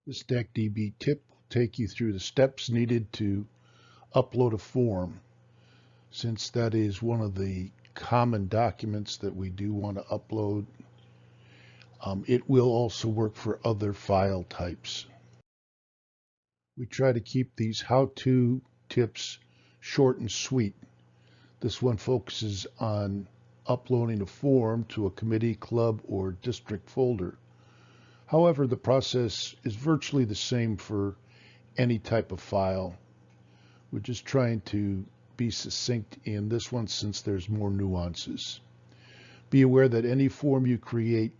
This DACdb tip will take you through the steps needed to upload a form, since that is one of the common documents that we do want to upload. It will also work for other file types. We try to keep these how-to tips short and sweet. This one focuses on uploading a form to a committee, club, or district folder. However, the process is virtually the same for any type of file. We're just trying to be succinct in this one since there's more nuances. Be aware that any form you create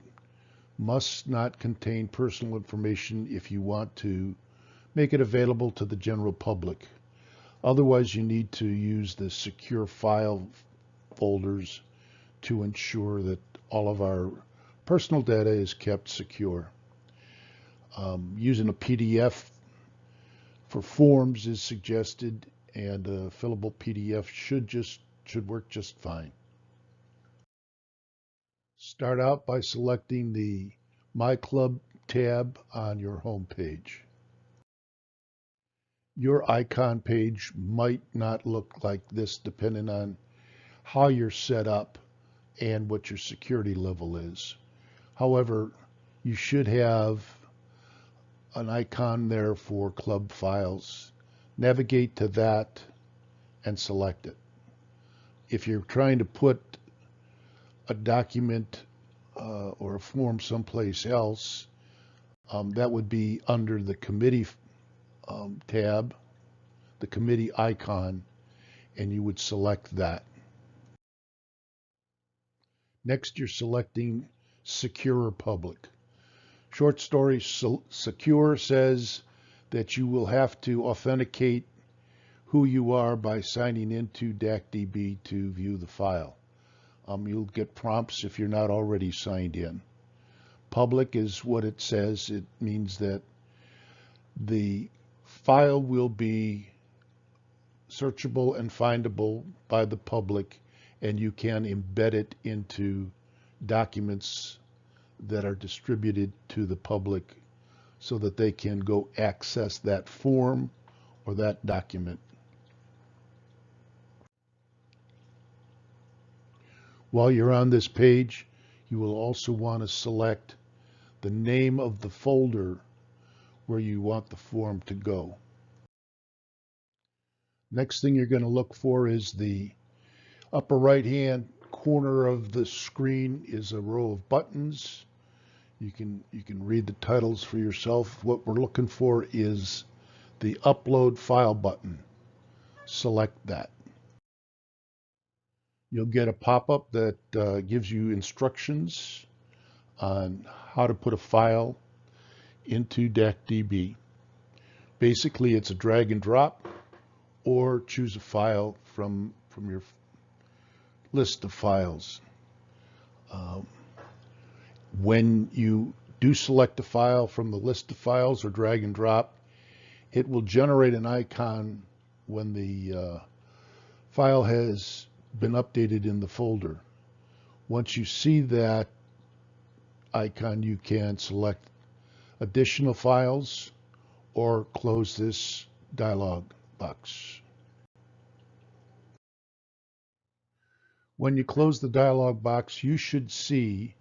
must not contain personal information if you want to make it available to the general public. Otherwise, you need to use the secure file folders to ensure that all of our personal data is kept secure. Using a PDF for forms is suggested, and a fillable PDF should work just fine. Start out by selecting the My Club tab on your home page. Your icon page might not look like this depending on how you're set up and what your security level is. However, you should have an icon there for club files. Navigate to that and select it. If you're trying to put a document or a form someplace else, that would be under the committee tab, the committee icon, and you would select that. Next, you're selecting Secure or Public. Short story, Secure says that you will have to authenticate who you are by signing into DACdb to view the file. You'll get prompts if you're not already signed in. Public is what it says. It means that the file will be searchable and findable by the public, and you can embed it into documents that are distributed to the public so that they can go access that form or that document. While you're on this page, you will also want to select the name of the folder where you want the form to go. Next thing you're going to look for is the upper right-hand corner of the screen is a row of buttons. You can read the titles for yourself. What we're looking for is the Upload File button. Select that. You'll get a pop-up that gives you instructions on how to put a file into DACdb. Basically, it's a drag and drop, or choose a file from your list of files. When you do select a file from the list of files or drag and drop, it will generate an icon when the file has been updated in the folder. Once you see that icon, you can select additional files or close this dialog box. When you close the dialog box, you should see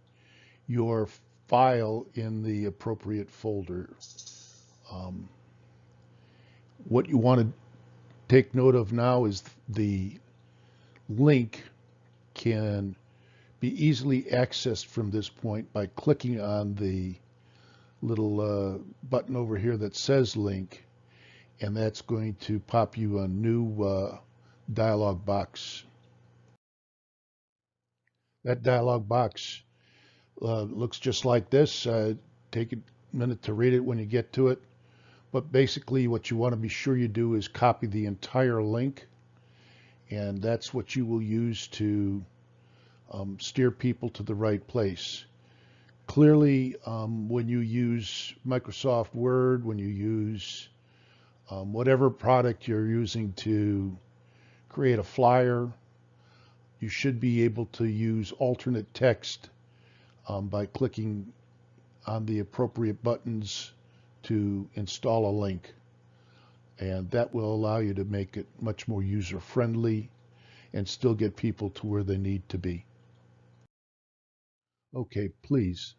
your file in the appropriate folder. What you want to take note of now is the link can be easily accessed from this point by clicking on the little button over here that says link, and that's going to pop you a new dialog box. That dialog box looks just like this. Take a minute to read it when you get to it. But basically what you want to be sure you do is copy the entire link, and that's what you will use to steer people to the right place. Clearly, when you use Microsoft Word, when you use whatever product you're using to create a flyer, you should be able to use alternate text by clicking on the appropriate buttons to install a link, and that will allow you to make it much more user-friendly and still get people to where they need to be. Okay, please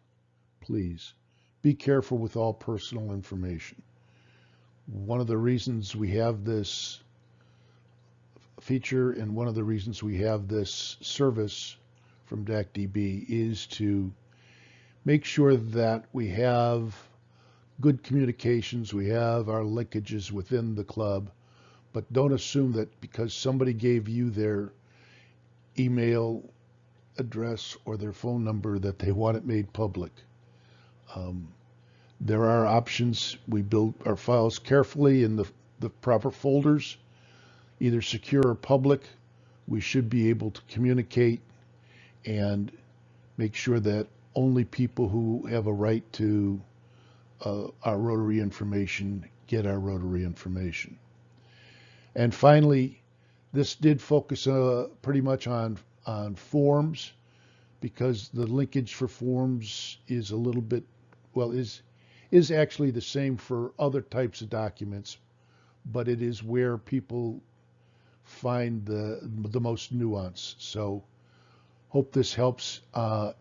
be careful with all personal information. One of the reasons we have this feature and one of the reasons we have this service from DACdb is to make sure that we have good communications, we have our linkages within the club, but don't assume that because somebody gave you their email address or their phone number that they want it made public. There are options. We build our files carefully in the proper folders, either secure or public. We should be able to communicate and make sure that only people who have a right to our Rotary information get our Rotary information. And finally, this did focus pretty much on forms, because the linkage for forms is a little bit, well, is actually the same for other types of documents, but it is where people find the most nuance. So hope this helps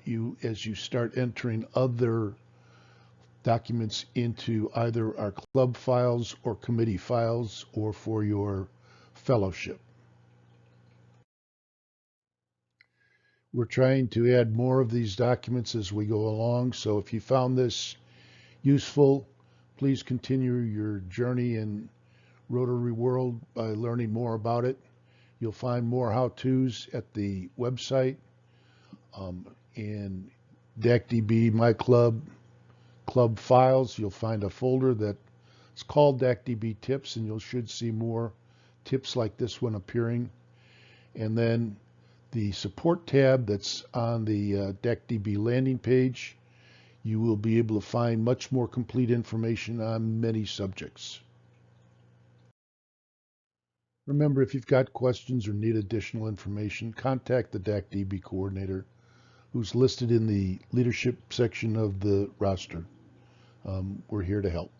you as you start entering other documents into either our club files or committee files or for your fellowship. We're trying to add more of these documents as we go along, so if you found this useful, please continue your journey in Rotary World by learning more about it. You'll find more how-tos at the website. In DACdb My Club files, you'll find a folder that's called DACdb Tips, and you should see more tips like this one appearing. And then the support tab that's on the DACdb landing page, you will be able to find much more complete information on many subjects. Remember, if you've got questions or need additional information, contact the DACdb coordinator, who's listed in the leadership section of the roster. We're here to help.